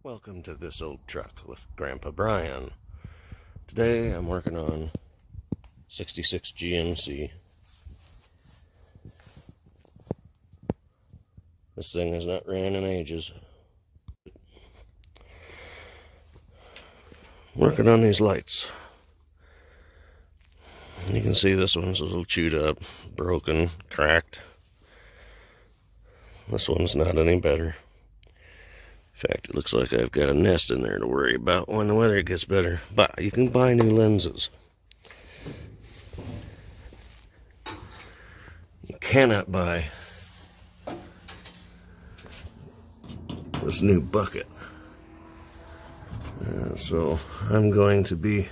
Welcome to This Old Truck with Grandpa Brian. Today I'm working on 66 GMC. This thing has not ran in ages. Working on these lights. You can see this one's a little chewed up, broken, cracked. This one's not any better. In fact, it looks like I've got a nest in there to worry about when the weather gets better. But you can buy new lenses. You cannot buy this new bucket. So I'm going to be,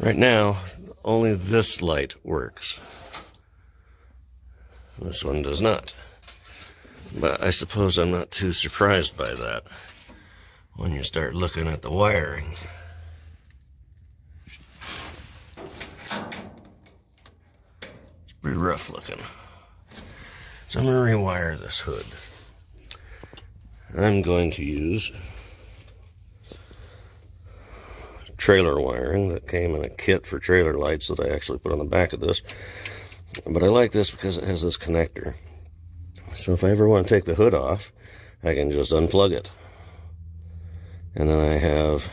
right now, only this light works. This one does not. But I suppose I'm not too surprised by that when you start looking at the wiring. It's pretty rough looking. So I'm going to rewire this hood. I'm going to use trailer wiring that came in a kit for trailer lights that I actually put on the back of this. But I like this because it has this connector. So if I ever want to take the hood off, I can just unplug it. And then I have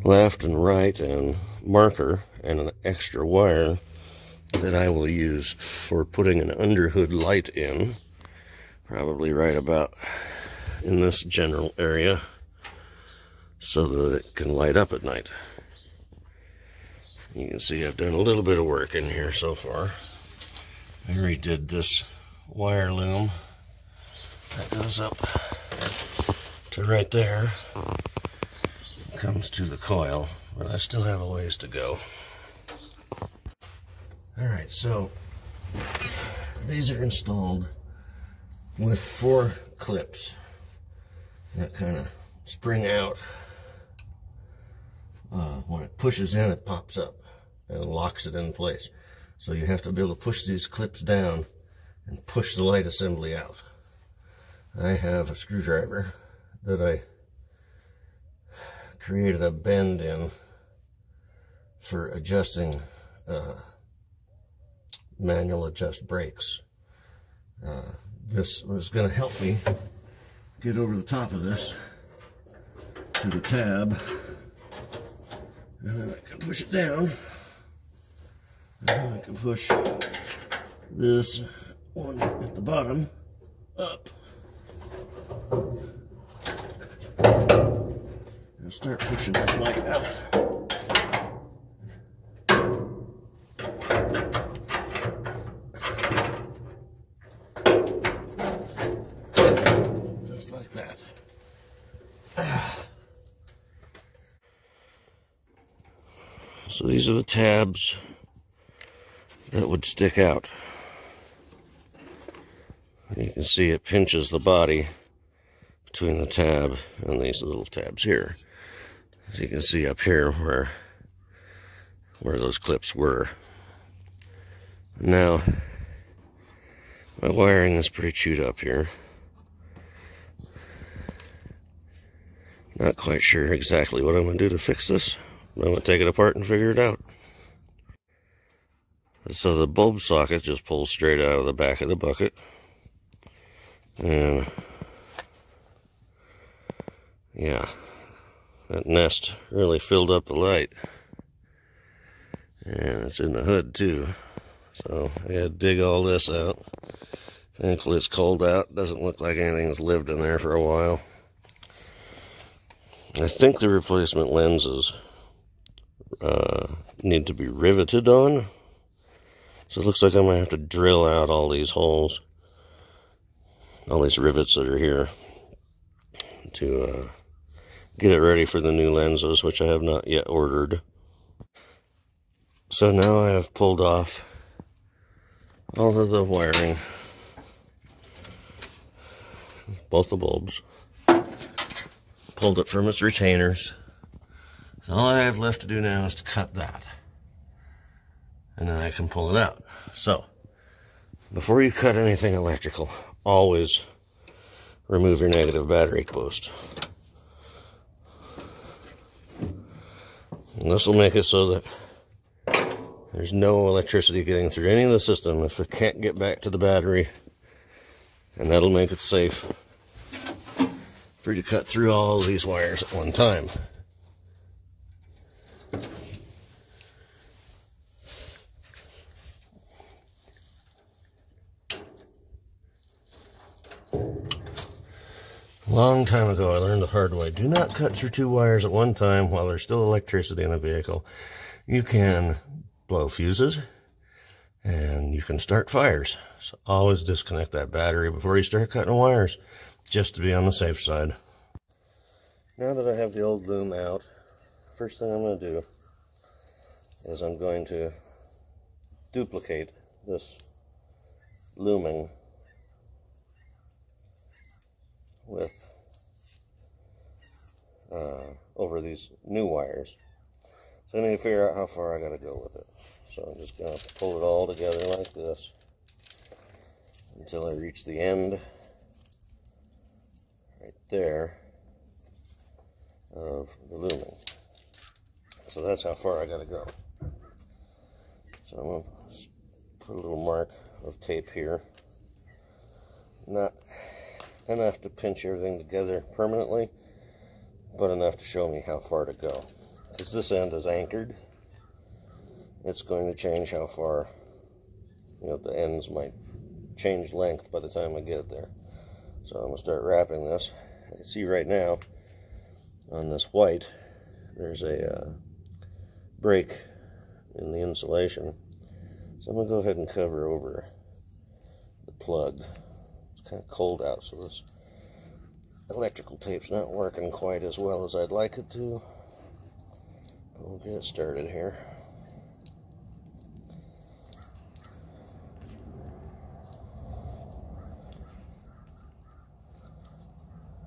left and right and marker and an extra wire that I will use for putting an underhood light in, probably right about in this general area, so that it can light up at night. You can see I've done a little bit of work in here so far. I redid this wire loom that goes up to right there, comes to the coil, but I still have a ways to go. Alright, so these are installed with 4 clips that kind of spring out. When it pushes in, it pops up and locks it in place. So you have to be able to push these clips down and push the light assembly out. I have a screwdriver that I created a bend in for adjusting manual adjust brakes. This was going to help me get over the top of this to the tab, and then I can push it down, and then I can push this one at the bottom up and start pushing this light out. Just like that. So these are the tabs that would stick out. You can see it pinches the body between the tab and these little tabs here. As you can see up here where those clips were. Now, my wiring is pretty chewed up here. Not quite sure exactly what I'm going to do to fix this. I'm going to take it apart and figure it out. So the bulb socket just pulls straight out of the back of the bucket. And yeah, that nest really filled up the light. And it's in the hood too. So I gotta dig all this out. Thankfully it's cold out. Doesn't look like anything's lived in there for a while. I think the replacement lenses need to be riveted on. So it looks like I'm gonna have to drill out all these holes. All these rivets that are here to get it ready for the new lenses, which I have not yet ordered. So now I have pulled off all of the wiring, both the bulbs, pulled it from its retainers. So all I have left to do now is to cut that, and then I can pull it out. So before you cut anything electrical, always remove your negative battery post. And this will make it so that there's no electricity getting through any of the system if it can't get back to the battery. And that'll make it safe for you to cut through all of these wires at one time. Long time ago, I learned the hard way. Do not cut through two wires at one time while there's still electricity in a vehicle. You can blow fuses, and you can start fires. So always disconnect that battery before you start cutting wires, just to be on the safe side. Now that I have the old loom out, first thing I'm going to do is I'm going to duplicate this looming with over these new wires. So I need to figure out how far I got to go with it. So I'm just going to pull it all together like this until I reach the end right there of the looming. So that's how far I got to go. So I'm going to put a little mark of tape here. Not enough to pinch everything together permanently, but enough to show me how far to go. Because this end is anchored, it's going to change how far, the ends might change length by the time I get it there. So I'm going to start wrapping this. You can see right now on this white, there's a break in the insulation. So I'm going to go ahead and cover over the plug. It's kind of cold out, so this electrical tape's not working quite as well as I'd like it to. But we'll get it started here.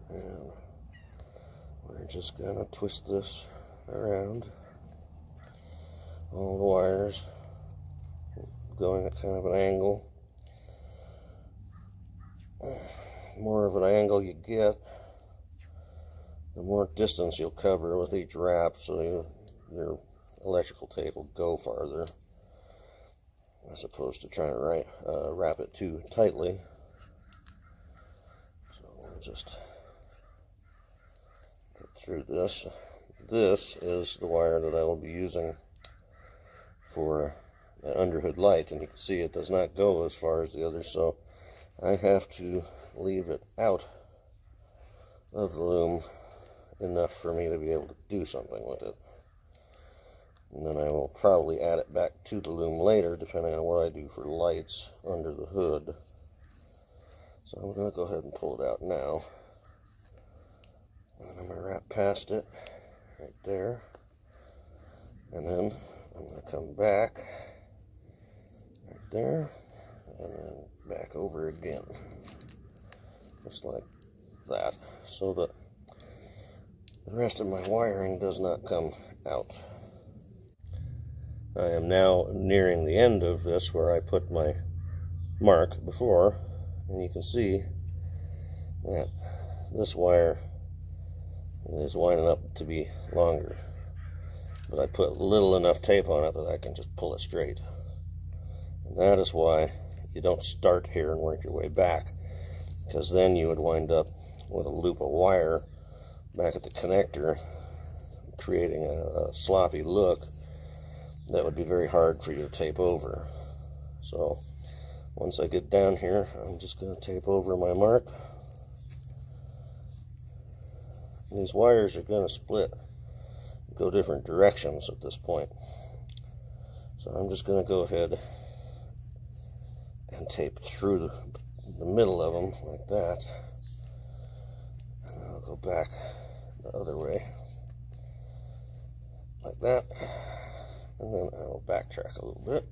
And we're just gonna twist this around. All the wires going at kind of an angle. The more of an angle you get, the more distance you'll cover with each wrap, so your electrical tape will go farther, as opposed to trying to wrap it too tightly. So we'll just get through this. This is the wire that I will be using for an underhood light, and you can see it does not go as far as the others, so I have to leave it out of the loom enough for me to be able to do something with it. And then I will probably add it back to the loom later, depending on what I do for lights under the hood. So I'm going to go ahead and pull it out now. And I'm going to wrap past it right there. And then I'm going to come back right there and then back over again. Just like that, so that the rest of my wiring does not come out. I am now nearing the end of this where I put my mark before, and you can see that this wire is winding up to be longer, but I put little enough tape on it that I can just pull it straight. And that is why you don't start here and work your way back, because then you would wind up with a loop of wire back at the connector, creating a sloppy look that would be very hard for you to tape over. So once I get down here, I'm just going to tape over my mark. And these wires are going to split, go different directions at this point. So I'm just going to go ahead and tape through the middle of them like that. And I'll go back the other way like that. And then I will backtrack a little bit.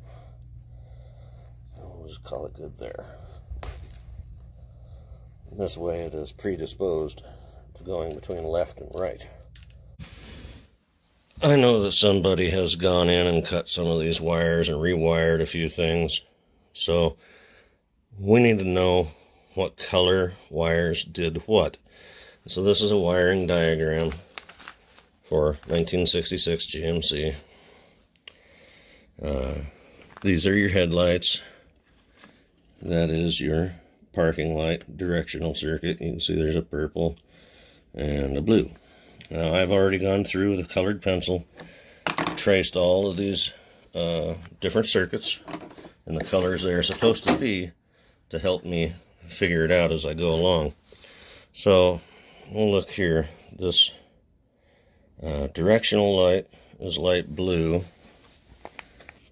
And we'll just call it good there. And this way it is predisposed to going between left and right. I know that somebody has gone in and cut some of these wires and rewired a few things. So we need to know what color wires did what. So this is a wiring diagram for 1966 GMC. These are your headlights. That is your parking light directional circuit. You can see there's a purple and a blue. Now I've already gone through the colored pencil, traced all of these different circuits and the colors they are supposed to be to help me figure it out as I go along. So we'll look here. This directional light is light blue.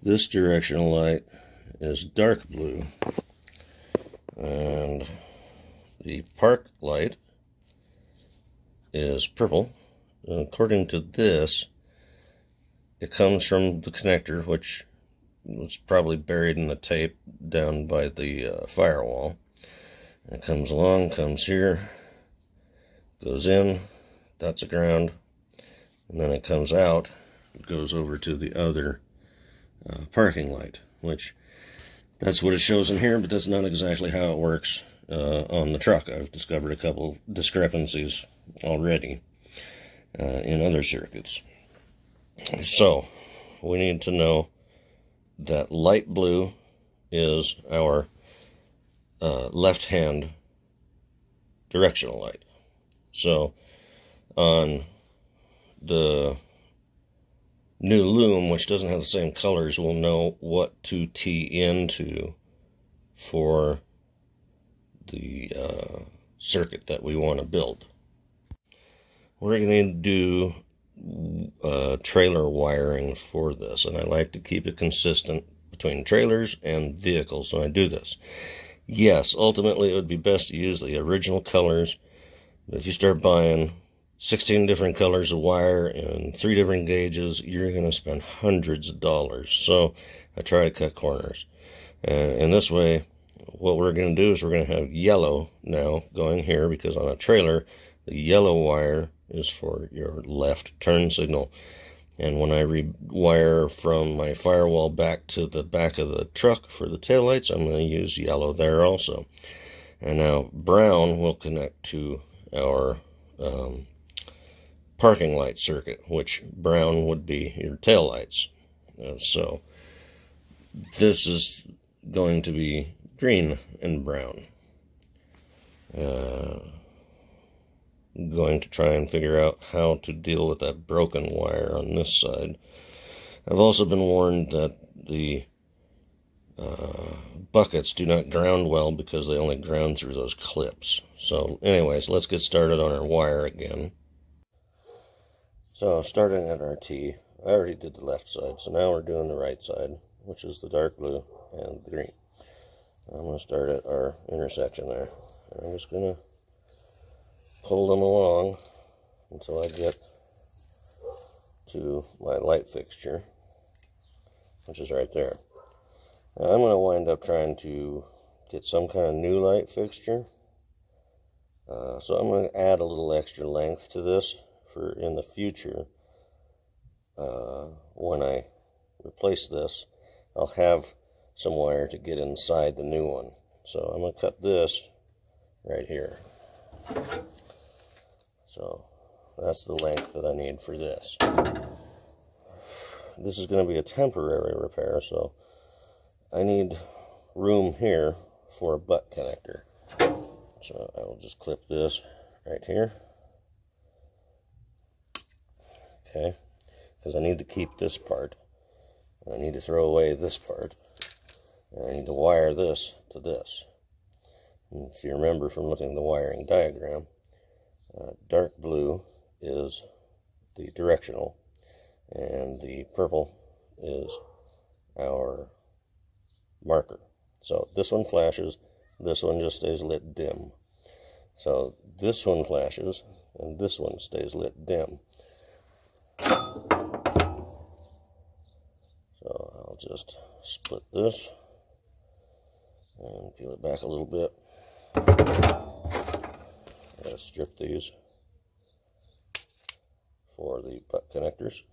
This directional light is dark blue. And the park light is purple. And according to this, it comes from the connector, which was probably buried in the tape down by the firewall. It comes along, comes here, goes in, that's a ground, and then it comes out, it goes over to the other parking light, which that's what it shows in here, but that's not exactly how it works on the truck. I've discovered a couple discrepancies already in other circuits. So we need to know that light blue is our left-hand directional light. So on the new loom, which doesn't have the same colors, we'll know what to tee into for the circuit that we want to build. We're going to do trailer wiring for this, and I like to keep it consistent between trailers and vehicles when I do this. Yes, ultimately it would be best to use the original colors, but if you start buying 16 different colors of wire and 3 different gauges, you're going to spend hundreds of dollars. So I try to cut corners. And this way, what we're going to do is we're going to have yellow now going here, because on a trailer, the yellow wire is for your left turn signal. And when I rewire from my firewall back to the back of the truck for the taillights, I'm going to use yellow there also. And now brown will connect to our parking light circuit, which brown would be your taillights. So this is going to be green and brown. Going to try and figure out how to deal with that broken wire on this side. I've also been warned that the buckets do not ground well because they only ground through those clips. So anyways, let's get started on our wire again. So starting at our T, I already did the left side, so now we're doing the right side, which is the dark blue and the green. I'm going to start at our intersection there. And I'm just going to pull them along until I get to my light fixture, which is right there. Now I'm going to wind up trying to get some kind of new light fixture. So I'm going to add a little extra length to this for in the future. When I replace this, I'll have some wire to get inside the new one. So I'm going to cut this right here. So that's the length that I need for this. This is going to be a temporary repair, so I need room here for a butt connector. So I will just clip this right here. Okay, because I need to keep this part. I need to throw away this part. And I need to wire this to this. And if you remember from looking at the wiring diagram, dark blue is the directional, and the purple is our marker. So this one flashes, this one just stays lit dim. So this one flashes, and this one stays lit dim. So I'll just split this and peel it back a little bit. Gotta strip these for the butt connectors.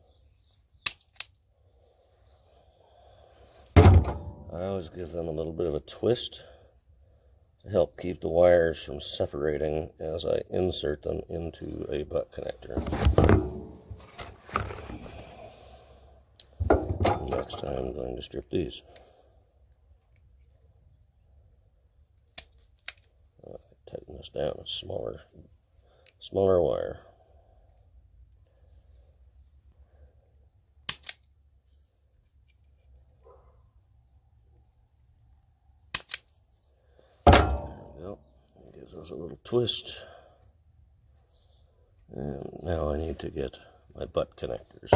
I always give them a little bit of a twist to help keep the wires from separating as I insert them into a butt connector. Next time I'm going to strip these. Tighten this down, a smaller wire. Gives us a little twist. And now I need to get my butt connectors.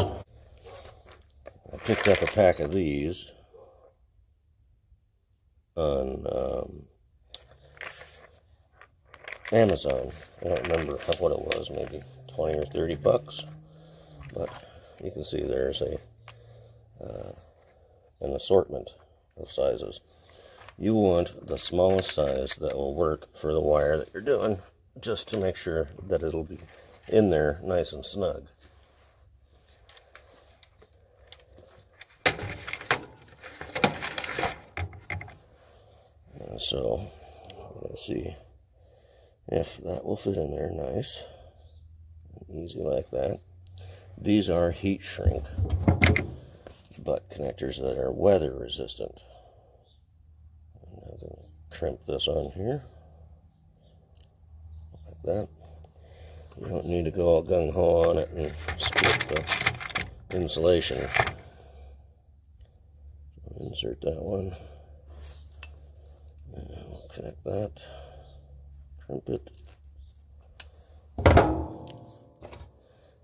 I picked up a pack of these on Amazon. I don't remember what it was, maybe 20 or 30 bucks. But you can see there's an assortment of sizes. You want the smallest size that will work for the wire that you're doing, just to make sure that it'll be in there nice and snug. And so, we'll see if that will fit in there nice and easy like that. These are heat shrink butt connectors that are weather resistant. I'm going to crimp this on here like that. You don't need to go all gung-ho on it and split the insulation. Insert that one. And we'll connect that. Crimp it.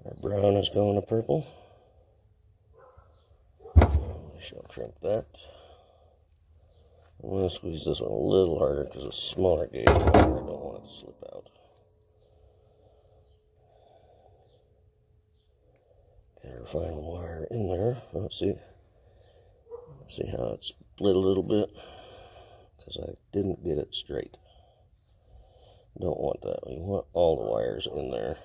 Our brown is going to purple. We shall crimp that. I'm going to squeeze this one a little harder because it's a smaller gauge wire. I don't want it to slip out. Get our final wire in there. Let's see how it split a little bit because I didn't get it straight. Don't want that. We want all the wires in there.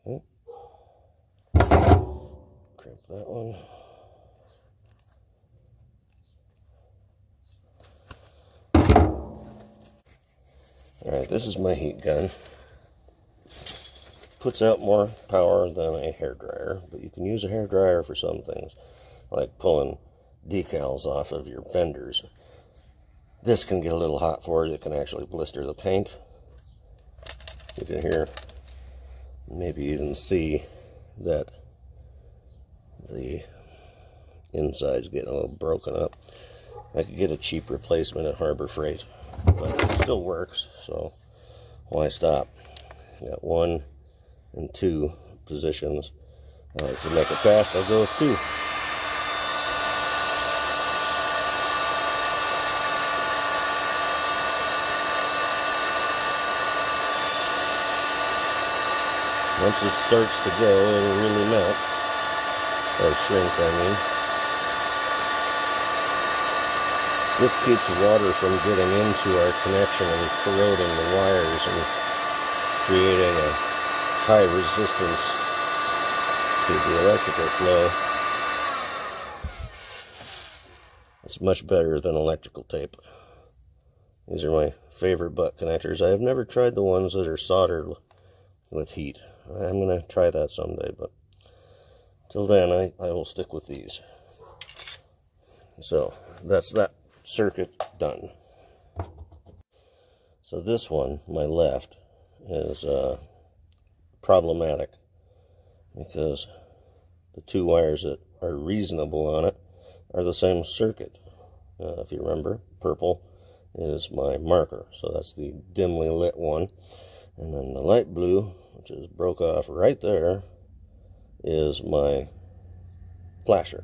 Okay. Crimp that one. Alright, this is my heat gun. Puts out more power than a hairdryer, but you can use a hairdryer for some things, like pulling decals off of your fenders. This can get a little hot for you. It can actually blister the paint. You can hear, maybe even see that the inside's getting a little broken up. I could get a cheap replacement at Harbor Freight, but it still works, so why stop? Got 1 and 2 positions. To make it fast, I'll go with 2. Once it starts to go, it'll really melt, or shrink, I mean. This keeps water from getting into our connection and corroding the wires and creating a high resistance to the electrical flow. It's much better than electrical tape. These are my favorite butt connectors. I have never tried the ones that are soldered with heat. I'm going to try that someday, but till then I will stick with these. So that's that circuit done. So this one, my left, is problematic because the 2 wires that are reasonable on it are the same circuit. If you remember, purple is my marker, so that's the dimly lit one, and then the light blue, which is broke off right there, is my flasher.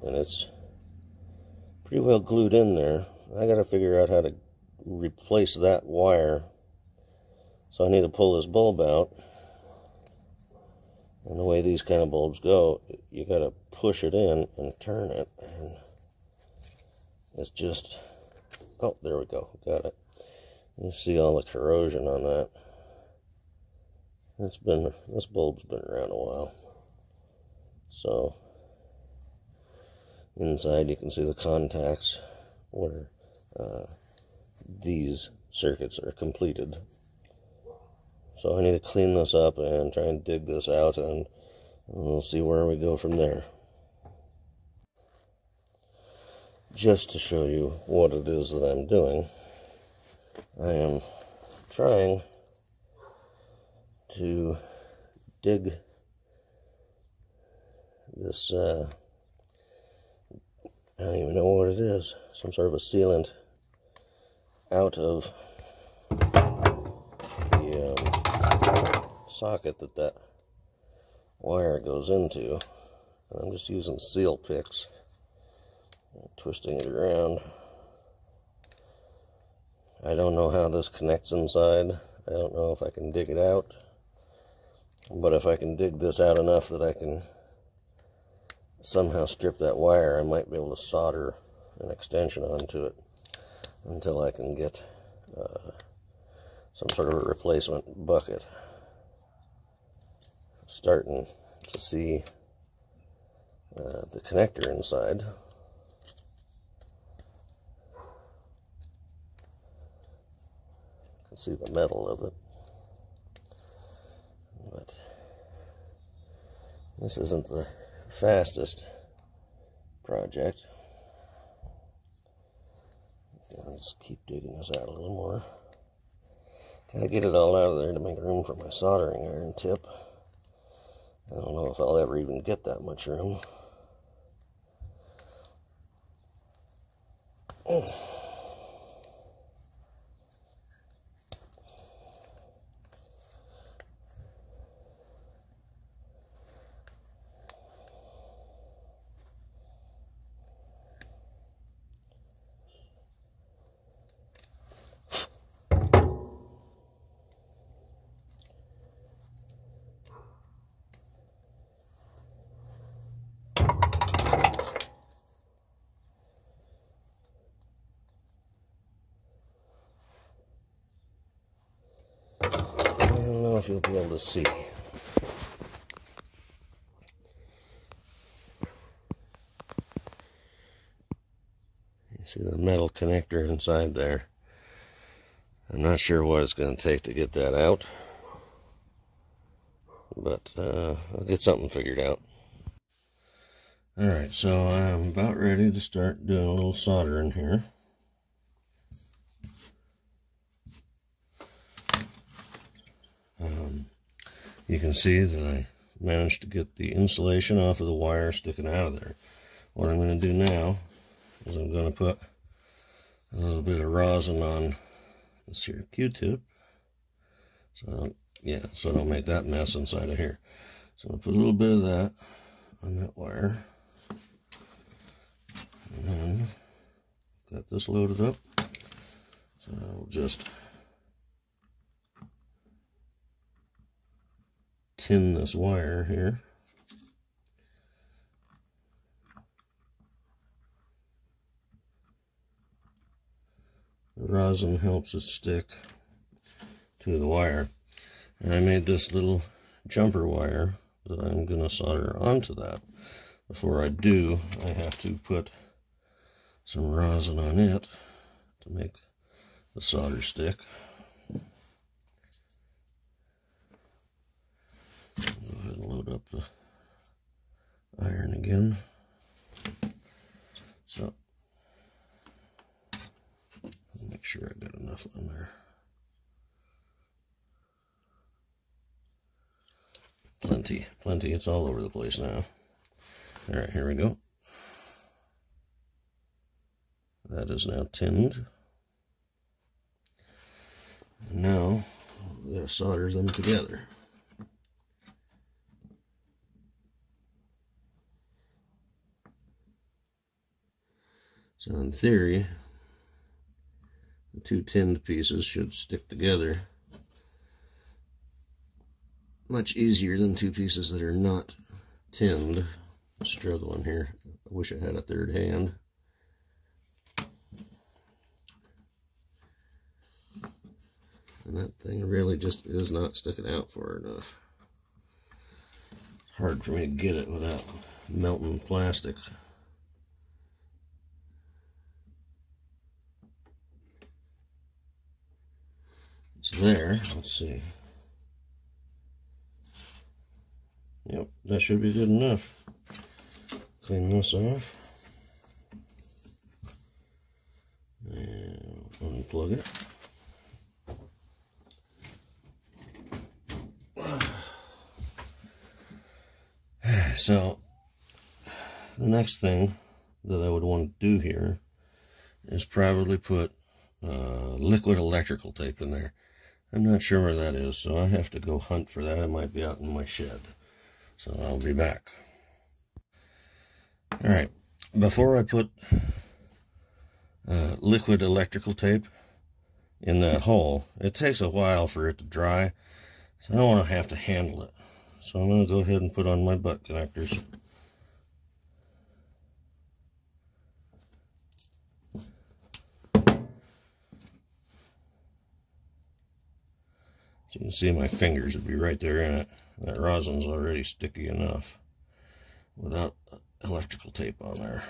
And it's pretty well glued in there. I gotta figure out how to replace that wire, so I need to pull this bulb out. And the way these kind of bulbs go, you gotta push it in and turn it, and it's just, oh, there we go, got it. You see all the corrosion on that. This bulb's been around a while. So inside you can see the contacts where these circuits are completed. So I need to clean this up and try and dig this out, and we'll see where we go from there. Just to show you what it is that I'm doing, I am trying to dig this, I don't even know what it is, some sort of a sealant out of the socket that wire goes into. And I'm just using seal picks, twisting it around. I don't know how this connects inside. I don't know if I can dig it out, but if I can dig this out enough that I can somehow strip that wire, I might be able to solder an extension onto it until I can get some sort of a replacement bucket. Starting to see the connector inside. You can see the metal of it, but this isn't the fastest project. Let's keep digging this out a little more. Gotta get it all out of there to make room for my soldering iron tip. I don't know if I'll ever even get that much room. I don't know if you'll be able to see. You see the metal connector inside there. I'm not sure what it's going to take to get that out, but I'll get something figured out. Alright, so I'm about ready to start doing a little soldering here. You can see that I managed to get the insulation off of the wire sticking out of there. What I'm going to do now is I'm going to put a little bit of rosin on this here Q-tip. So I don't make that mess inside of here. So I'm going to put a little bit of that on that wire. And then got this loaded up. So I'll just tin this wire here. The rosin helps it stick to the wire. And I made this little jumper wire that I'm going to solder onto that. Before I do, I have to put some rosin on it to make the solder stick. Go ahead and load up the iron again. So, make sure I got enough on there. Plenty, it's all over the place now. Alright, here we go. That is now tinned. And now, we're going to solder them together. So in theory, the two tinned pieces should stick together much easier than two pieces that are not tinned. Struggling here. I wish I had a third hand. And that thing really just is not sticking out far enough. hard for me to get it without melting plastic. It's there. Let's see. Yep, that should be good enough. Clean this off. And unplug it. So, the next thing that I would want to do here is probably put liquid electrical tape in there. I'm not sure where that is, so I have to go hunt for that. It might be out in my shed. So I'll be back. Alright, before I put liquid electrical tape in that hole, it takes a while for it to dry, so I don't want to have to handle it. So I'm going to go ahead and put on my butt connectors. So you can see my fingers would be right there in it. That rosin's already sticky enough without electrical tape on there.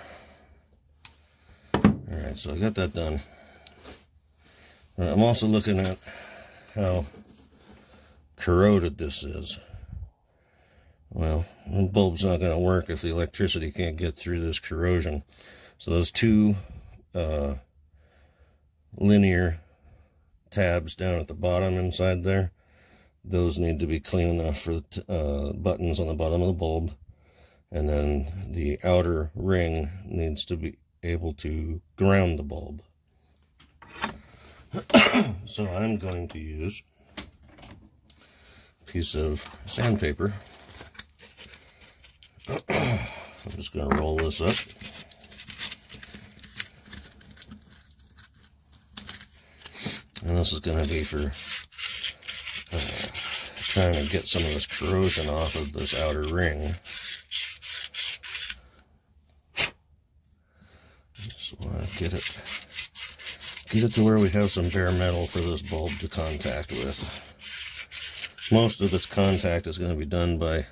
Alright, so I got that done. I'm also looking at how corroded this is. Well, the bulb's not going to work if the electricity can't get through this corrosion. So those two linear tabs down at the bottom inside there, those need to be clean enough for the buttons on the bottom of the bulb. And then the outer ring needs to be able to ground the bulb. So I'm going to use a piece of sandpaper. I'm just going to roll this up. And this is going to be for trying to get some of this corrosion off of this outer ring. Just want to get it to where we have some bare metal for this bulb to contact with. Most of its contact is going to be done by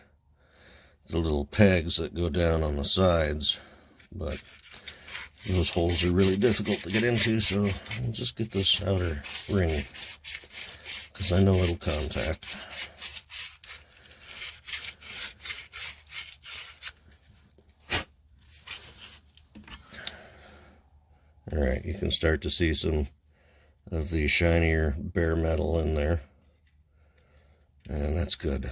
the little pegs that go down on the sides, but those holes are really difficult to get into, so I'll just get this outer ring, because I know it'll contact. Alright, you can start to see some of the shinier bare metal in there, and that's good.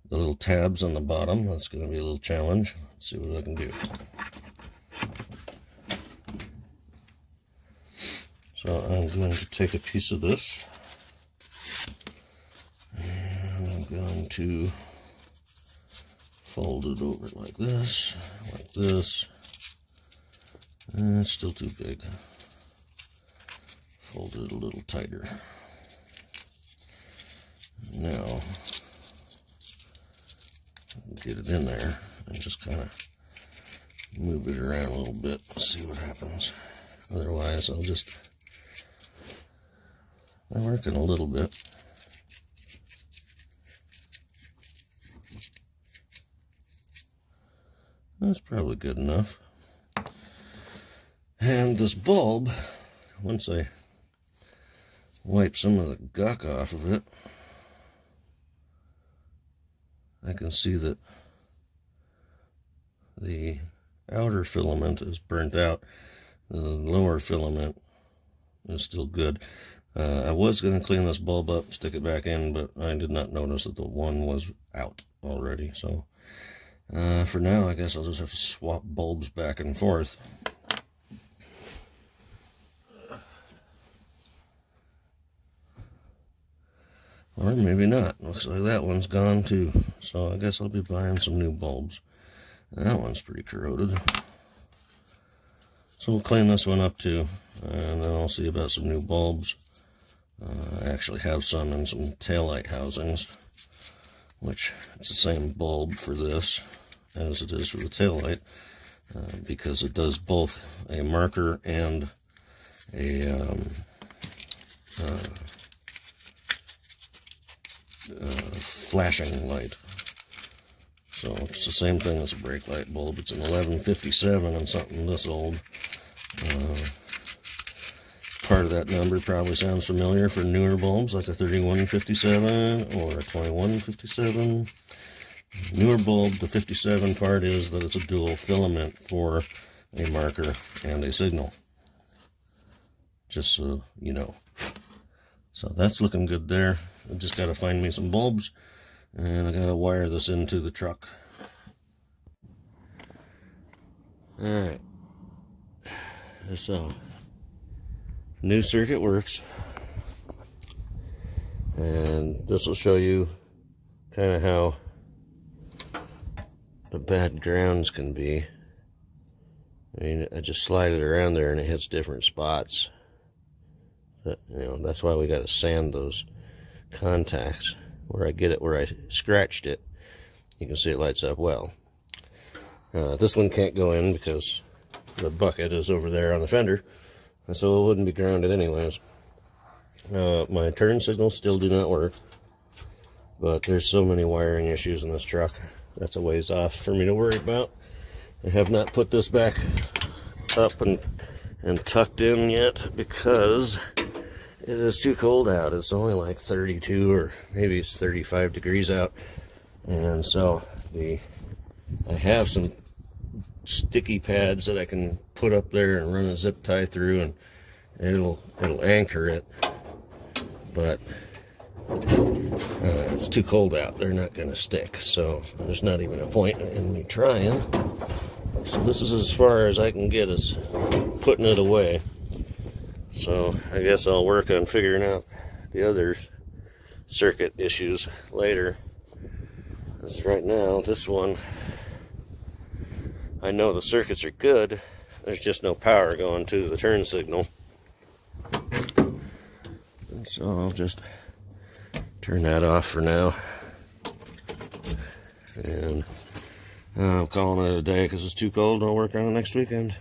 The little tabs on the bottom, that's going to be a little challenge. Let's see what I can do. So I'm going to take a piece of this, and I'm going to fold it over like this, and it's still too big. Fold it a little tighter. Now, get it in there and just kind of move it around a little bit, see what happens. Otherwise, I'm working a little bit. That's probably good enough. And this bulb, once I wipe some of the gunk off of it, I can see that the outer filament is burnt out. The lower filament is still good. I was going to clean this bulb up, stick it back in, but I did not notice that the one was out already. So for now, I guess I'll just have to swap bulbs back and forth. Or maybe not. Looks like that one's gone too. So I guess I'll be buying some new bulbs. That one's pretty corroded. So we'll clean this one up too. And then I'll see about some new bulbs. I actually have some in some taillight housings, which it's the same bulb for this as it is for the taillight, because it does both a marker and a flashing light. So it's the same thing as a brake light bulb. It's an 1157 and something this old. Part of that number probably sounds familiar for newer bulbs, like a 3157 or a 2157. Newer bulb, the 57 part is that it's a dual filament for a marker and a signal. Just so you know. So that's looking good there. I just got to find me some bulbs, and I got to wire this into the truck. Alright. So, new circuit works. And this will show you kind of how the bad grounds can be. I mean, I just slide it around there and it hits different spots. But, you know, that's why we got to sand those contacts. Where I get it, where I scratched it, you can see it lights up well. This one can't go in because the bucket is over there on the fender, and so it wouldn't be grounded anyways. My turn signals still do not work, but there's so many wiring issues in this truck. That's a ways off for me to worry about. I have not put this back up and tucked in yet because it is too cold out. It's only like 32 or maybe it's 35 degrees out. And so I have some sticky pads that I can put up there and run a zip tie through, and it'll anchor it. But it's too cold out. They're not going to stick. So there's not even a point in me trying. So this is as far as I can get as putting it away. So I guess I'll work on figuring out the other circuit issues later. As right now, this one, I know the circuits are good. There's just no power going to the turn signal. And so I'll just turn that off for now. And I'm calling it a day because it's too cold. I'll work on it next weekend.